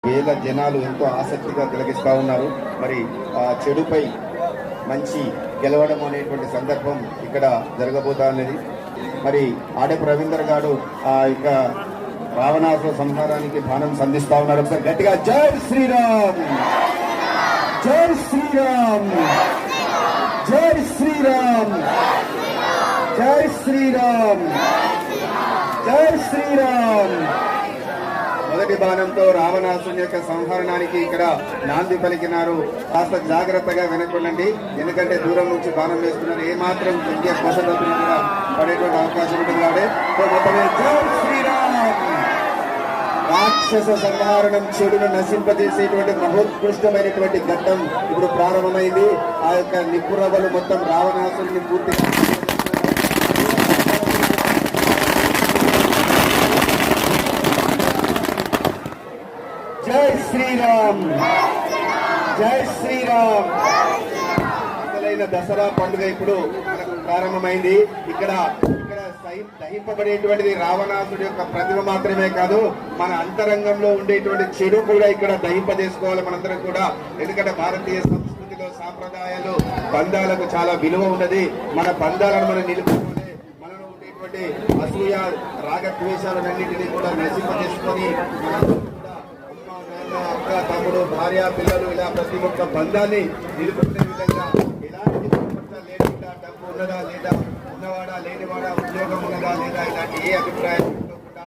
వేల జనాలు ఎంతో ఆసక్తిగా తిలకిస్తూ ఉన్నారు. మరి ఆ చెడుపై మంచి గెలవడం అనేటువంటి సందర్భం ఇక్కడ జరగబోతా ఉన్నది. మరి ఆడపు రవీందర్ గారు ఇక రావణాసుర సంహారానికి బాణం సంధిస్తా ఉన్నారు. ఒకసారి గట్టిగా జై శ్రీరామ్, జై శ్రీరామ్, జై శ్రీరామ్, జై శ్రీరామ్, జై శ్రీరామ్. మొదటి బాణంతో రావణాసుని యొక్క సంహరణానికి ఇక్కడ నాంది పలికినారు. కాస్త జాగ్రత్తగా వెనకుండండి, ఎందుకంటే దూరం నుంచి బాణం వేస్తున్నారు. ఏమాత్రం ఇండియా కోసదత్తులు కూడా పడేటువంటి అవకాశం ఉంటుంది కాబట్టి మొత్తమే జై శ్రీరామ్. రాక్షస సంహారణం, చెడును నశింపజేసేటువంటి మహోత్కృష్టమైనటువంటి ఘట్టం ఇప్పుడు ప్రారంభమైంది. ఆ యొక్క నిపురవలు మొత్తం రావణాసుని పూర్తిగా జై శ్రీరామ్, జై శ్రీరామ్. అసలైన దసరా పండుగ ఇప్పుడు మనకు ప్రారంభమైంది. ఇక్కడ దహింపబడేటువంటిది రావణాసుడి యొక్క ప్రతిమ మాత్రమే కాదు, మన అంతరంగంలో ఉండేటువంటి చెడు కూడా ఇక్కడ దహింపజేసుకోవాలి మనందరం కూడా. ఎందుకంటే భారతీయ సంస్కృతిలో సాంప్రదాయాలు బంధాలకు చాలా విలువ ఉన్నది. మన బంధాలను మనం నిలుపుకోవాలి. మనలో ఉండేటువంటి అసూయ రాగద్వేషాలన్నింటినీ కూడా నశింపజేసుకొని అక్క, తమ్ముడు, భార్య, పిల్లలు ఇలా ప్రతి ఒక్క బంధాన్ని నిలుపుకునే విధంగా ఎలాంటి లేకుండా డబ్బు ఉన్నదా లేదా, ఉన్నవాడా లేనివాడా, ఉద్యోగం ఉన్నదా లేదా, ఇలాంటి ఏ అభిప్రాయం